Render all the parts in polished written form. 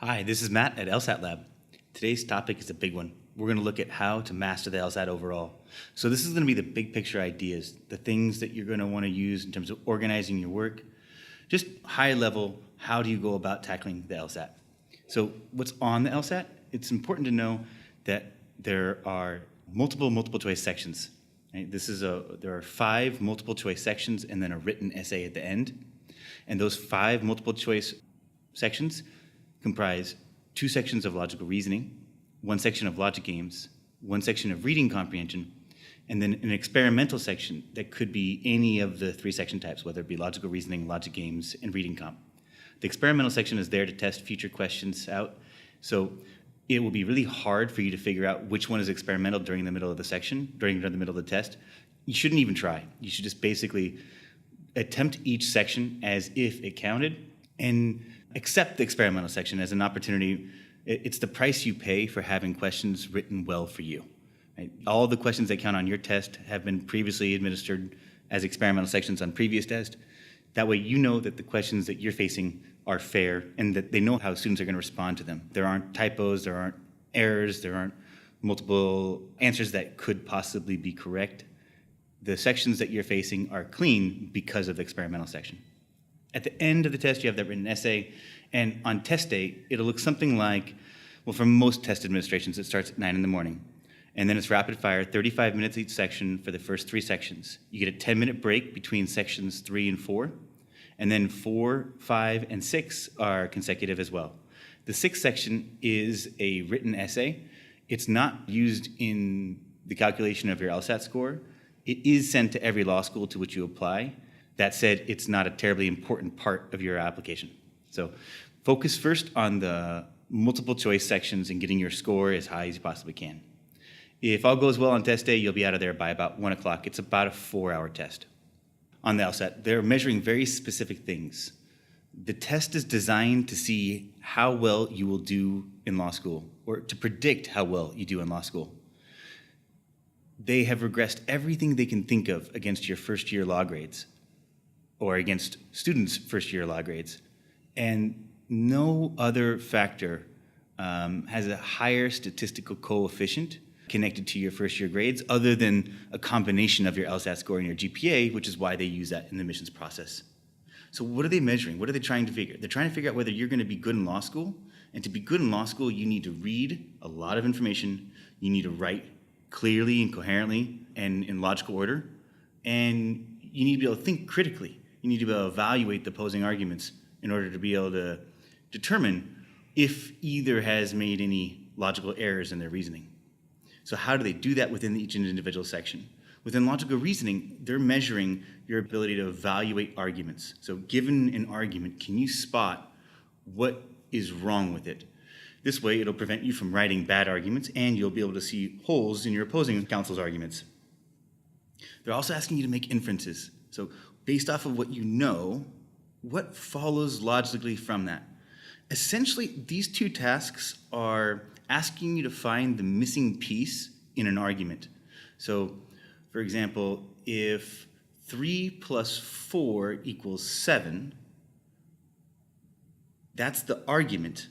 Hi, this is Matt at LSAT Lab. Today's topic is a big one. We're going to look at how to master the LSAT overall. So this is going to be the big picture ideas, the things that you're going to want to use in terms of organizing your work. Just high level, how do you go about tackling the LSAT? So what's on the LSAT? It's important to know that there are multiple choice sections. Right? There are 5 multiple choice sections and then a written essay at the end. And those 5 multiple choice sections comprise 2 sections of logical reasoning, 1 section of logic games, 1 section of reading comprehension, and then an experimental section that could be any of the 3 section types, whether it be logical reasoning, logic games, and reading comp. The experimental section is there to test future questions out, so it will be really hard for you to figure out which one is experimental during the middle of the section, during the middle of the test. You shouldn't even try. You should just basically attempt each section as if it counted and accept the experimental section as an opportunity. It's the price you pay for having questions written well for you. Right? All the questions that count on your test have been previously administered as experimental sections on previous tests. That way you know that the questions that you're facing are fair and that they know how students are going to respond to them. There aren't typos, there aren't errors, there aren't multiple answers that could possibly be correct. The sections that you're facing are clean because of the experimental section. At the end of the test, you have that written essay, and on test day, it'll look something like, well, for most test administrations, it starts at 9 in the morning, and then it's rapid fire, 35 minutes each section for the first 3 sections. You get a 10-minute break between sections 3 and 4, and then 4, 5, and 6 are consecutive as well. The 6th section is a written essay. It's not used in the calculation of your LSAT score. It is sent to every law school to which you apply. That said, it's not a terribly important part of your application. So focus first on the multiple choice sections and getting your score as high as you possibly can. If all goes well on test day, you'll be out of there by about 1 o'clock. It's about a 4-hour test. On the LSAT, they're measuring very specific things. The test is designed to see how well you will do in law school, or to predict how well you do in law school. They have regressed everything they can think of against your first-year law grades, or against students' first-year law grades. And no other factor has a higher statistical coefficient connected to your first-year grades other than a combination of your LSAT score and your GPA, which is why they use that in the admissions process. So what are they measuring? What are they trying to figure? They're trying to figure out whether you're going to be good in law school. And to be good in law school, you need to read a lot of information. You need to write clearly and coherently and in logical order. And you need to be able to think critically. You need to be able to evaluate the opposing arguments in order to be able to determine if either has made any logical errors in their reasoning. So how do they do that within each individual section? Within logical reasoning, they're measuring your ability to evaluate arguments. So given an argument, can you spot what is wrong with it? This way, it'll prevent you from writing bad arguments, and you'll be able to see holes in your opposing counsel's arguments. They're also asking you to make inferences. So based off of what you know, what follows logically from that? Essentially, these 2 tasks are asking you to find the missing piece in an argument. So, for example, if 3 plus 4 equals 7, that's the argument,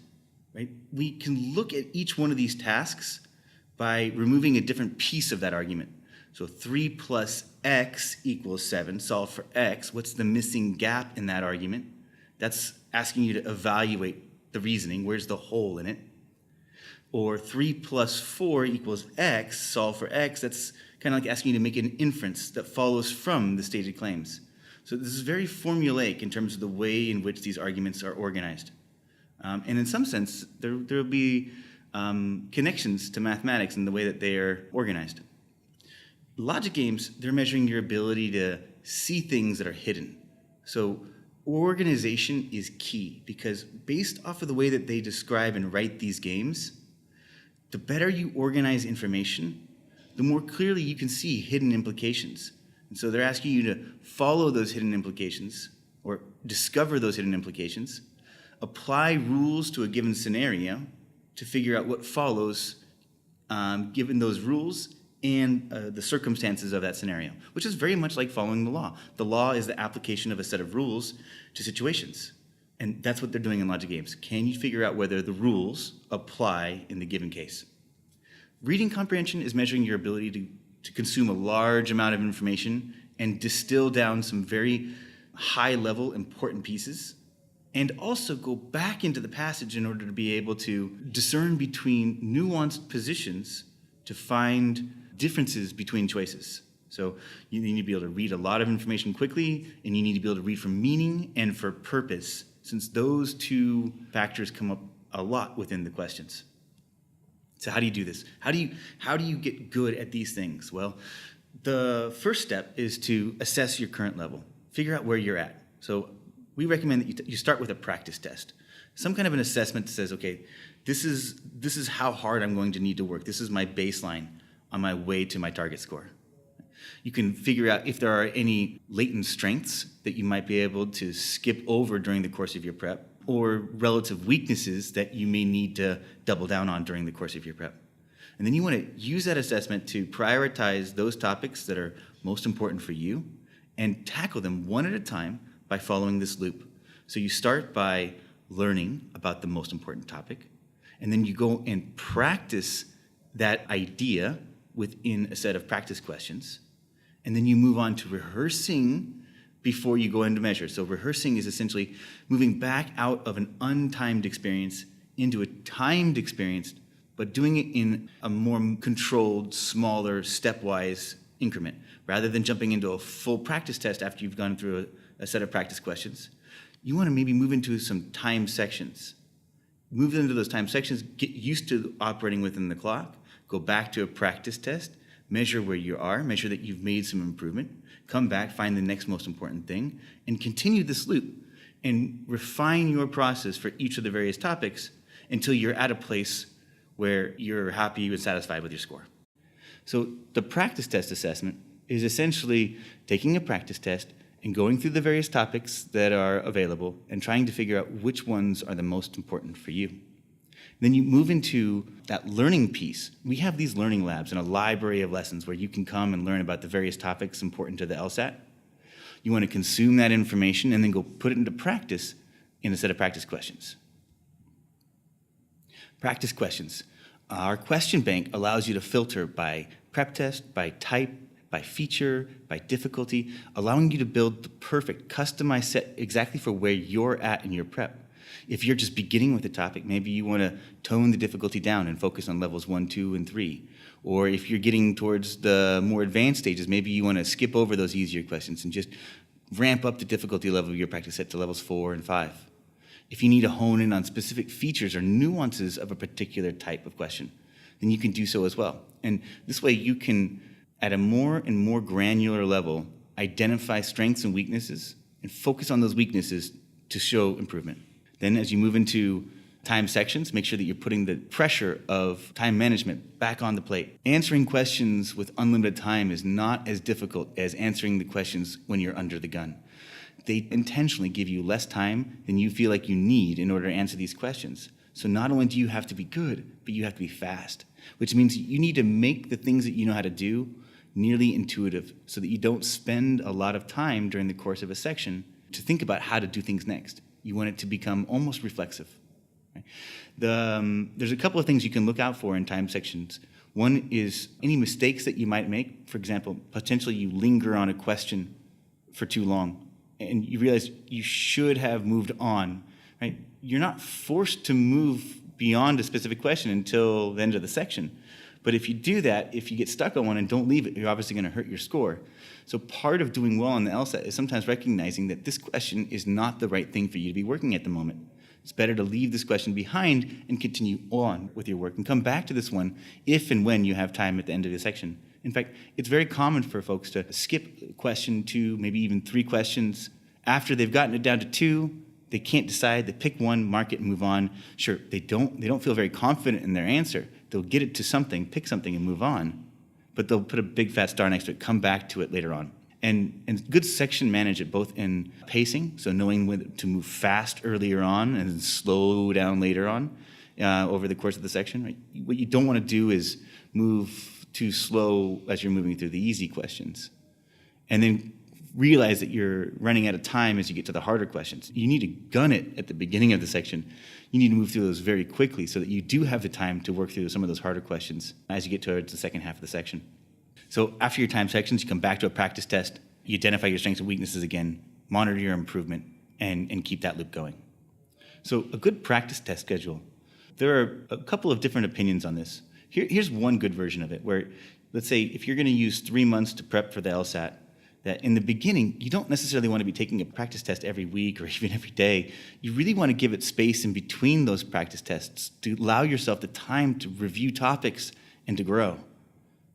right? We can look at each one of these tasks by removing a different piece of that argument. So 3 plus x equals 7, solve for x. What's the missing gap in that argument? That's asking you to evaluate the reasoning. Where's the hole in it? Or 3 plus 4 equals x, solve for x. That's kind of like asking you to make an inference that follows from the stated claims. So this is very formulaic in terms of the way in which these arguments are organized. And in some sense, there will be connections to mathematics in the way that they are organized. Logic games, they're measuring your ability to see things that are hidden. So organization is key because based off of the way that they describe and write these games, the better you organize information, the more clearly you can see hidden implications. And so they're asking you to follow those hidden implications or discover those hidden implications, apply rules to a given scenario to figure out what follows given those rules and the circumstances of that scenario, which is very much like following the law. The law is the application of a set of rules to situations. And that's what they're doing in logic games. Can you figure out whether the rules apply in the given case? Reading comprehension is measuring your ability to consume a large amount of information and distill down some very high-level important pieces, and also go back into the passage in order to be able to discern between nuanced positions to find differences between choices. So you need to be able to read a lot of information quickly, and you need to be able to read for meaning and for purpose, since those two factors come up a lot within the questions. So how do you do this? How do you get good at these things? Well, the first step is to assess your current level. Figure out where you're at. So we recommend that you start with a practice test. Some kind of an assessment that says, okay, this is how hard I'm going to need to work. This is my baseline on my way to my target score. You can figure out if there are any latent strengths that you might be able to skip over during the course of your prep, or relative weaknesses that you may need to double down on during the course of your prep. And then you want to use that assessment to prioritize those topics that are most important for you and tackle them one at a time by following this loop. So you start by learning about the most important topic, and then you go and practice that idea within a set of practice questions, and then you move on to rehearsing before you go into measure. So rehearsing is essentially moving back out of an untimed experience into a timed experience, but doing it in a more controlled, smaller, stepwise increment, rather than jumping into a full practice test after you've gone through a set of practice questions. You want to maybe move into some time sections. Move into those time sections, get used to operating within the clock, go back to a practice test, measure where you are, measure that you've made some improvement, come back, find the next most important thing, and continue this loop and refine your process for each of the various topics until you're at a place where you're happy and satisfied with your score. So the practice test assessment is essentially taking a practice test and going through the various topics that are available and trying to figure out which ones are the most important for you. Then you move into that learning piece. We have these learning labs and a library of lessons where you can come and learn about the various topics important to the LSAT. You want to consume that information and then go put it into practice in a set of practice questions. Practice questions. Our question bank allows you to filter by prep test, by type, by feature, by difficulty, allowing you to build the perfect customized set exactly for where you're at in your prep. If you're just beginning with a topic, maybe you want to tone the difficulty down and focus on levels 1, 2, and 3. Or if you're getting towards the more advanced stages, maybe you want to skip over those easier questions and just ramp up the difficulty level of your practice set to levels 4 and 5. If you need to hone in on specific features or nuances of a particular type of question, then you can do so as well. And this way you can, at a more and more granular level, identify strengths and weaknesses and focus on those weaknesses to show improvement. Then as you move into time sections, make sure that you're putting the pressure of time management back on the plate. Answering questions with unlimited time is not as difficult as answering the questions when you're under the gun. They intentionally give you less time than you feel like you need in order to answer these questions. So not only do you have to be good, but you have to be fast, which means you need to make the things that you know how to do nearly intuitive so that you don't spend a lot of time during the course of a section to think about how to do things next. You want it to become almost reflexive. Right? There's a couple of things you can look out for in time sections. One is any mistakes that you might make. For example, potentially you linger on a question for too long and you realize you should have moved on. Right? You're not forced to move beyond a specific question until the end of the section. But if you do that, if you get stuck on one and don't leave it, you're obviously going to hurt your score. So part of doing well on the LSAT is sometimes recognizing that this question is not the right thing for you to be working at the moment. It's better to leave this question behind and continue on with your work and come back to this one if and when you have time at the end of the section. In fact, it's very common for folks to skip question 2, maybe even 3 questions. After they've gotten it down to 2, they can't decide. They pick one, mark it, and move on. Sure, they don't feel very confident in their answer. They'll get it to something, pick something, and move on. But they'll put a big fat star next to it, come back to it later on. And good section manage it both in pacing, so knowing when to move fast earlier on and slow down later on over the course of the section. Right? What you don't want to do is move too slow as you're moving through the easy questions. And then realize that you're running out of time as you get to the harder questions. You need to gun it at the beginning of the section. You need to move through those very quickly so that you do have the time to work through some of those harder questions as you get towards the second half of the section. So after your time sections, you come back to a practice test, you identify your strengths and weaknesses again, monitor your improvement, and keep that loop going. So a good practice test schedule. There are a couple of different opinions on this. Here's one good version of it, where let's say if you're going to use 3 months to prep for the LSAT, that in the beginning, you don't necessarily want to be taking a practice test every week or even every day. You really want to give it space in between those practice tests to allow yourself the time to review topics and to grow.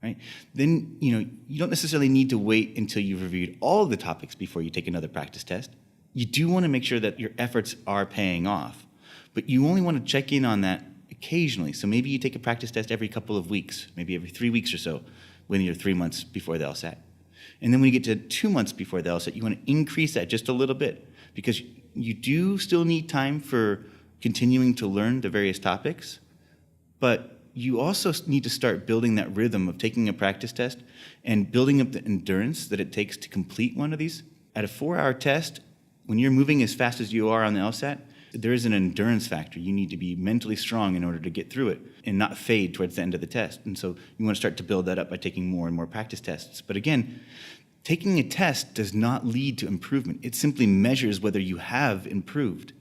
Right? Then, you don't necessarily need to wait until you've reviewed all of the topics before you take another practice test. You do want to make sure that your efforts are paying off, but you only want to check in on that occasionally. So maybe you take a practice test every couple of weeks, maybe every 3 weeks or so, when you're 3 months before the LSAT. And then when you get to 2 months before the LSAT, you want to increase that just a little bit, because you do still need time for continuing to learn the various topics, but you also need to start building that rhythm of taking a practice test and building up the endurance that it takes to complete one of these. At a 4-hour test, when you're moving as fast as you are on the LSAT, there is an endurance factor. You need to be mentally strong in order to get through it and not fade towards the end of the test. And so you want to start to build that up by taking more and more practice tests. But again, taking a test does not lead to improvement. It simply measures whether you have improved.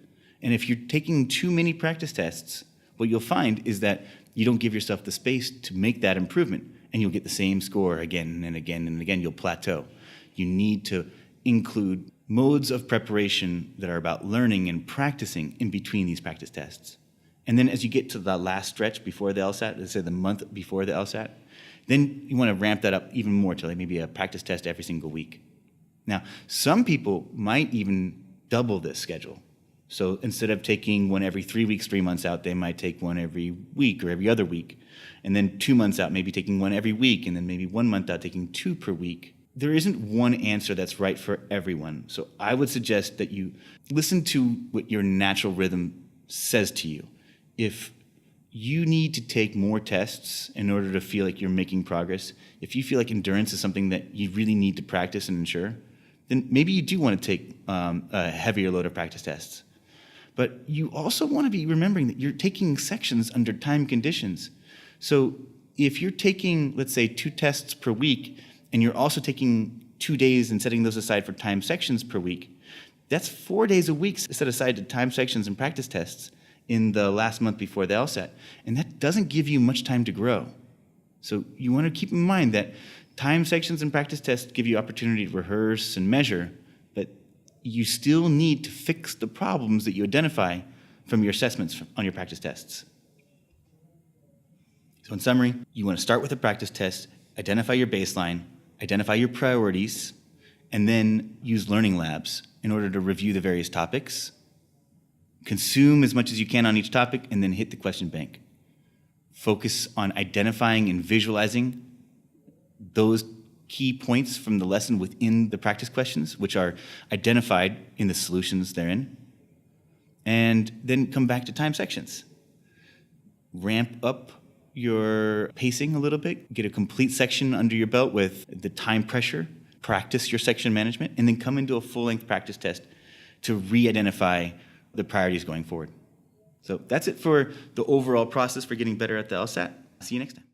And if you're taking too many practice tests, what you'll find is that you don't give yourself the space to make that improvement, and you'll get the same score again and again and again. You'll plateau. You need to include modes of preparation that are about learning and practicing in between these practice tests. And then as you get to the last stretch before the LSAT, let's say the month before the LSAT, then you want to ramp that up even more to like maybe a practice test every single week. Now, some people might even double this schedule. So instead of taking one every 3 weeks, 3 months out, they might take one every week or every other week. And then 2 months out, maybe taking one every week, and then maybe 1 month out, taking 2 per week. There isn't one answer that's right for everyone. So I would suggest that you listen to what your natural rhythm says to you. If you need to take more tests in order to feel like you're making progress, if you feel like endurance is something that you really need to practice and ensure, then maybe you do want to take a heavier load of practice tests. But you also want to be remembering that you're taking sections under time conditions. So if you're taking, let's say, 2 tests per week, and you're also taking 2 days and setting those aside for time sections per week, that's 4 days a week set aside to time sections and practice tests in the last month before the LSAT. And that doesn't give you much time to grow. So you want to keep in mind that time sections and practice tests give you opportunity to rehearse and measure, but you still need to fix the problems that you identify from your assessments on your practice tests. So in summary, you want to start with a practice test, identify your baseline, identify your priorities, and then use learning labs in order to review the various topics, consume as much as you can on each topic, and then hit the question bank. Focus on identifying and visualizing those key points from the lesson within the practice questions, which are identified in the solutions therein, and then come back to time sections. Ramp up your pacing a little bit, get a complete section under your belt with the time pressure, practice your section management, and then come into a full-length practice test to re-identify the priorities going forward. So that's it for the overall process for getting better at the LSAT. See you next time.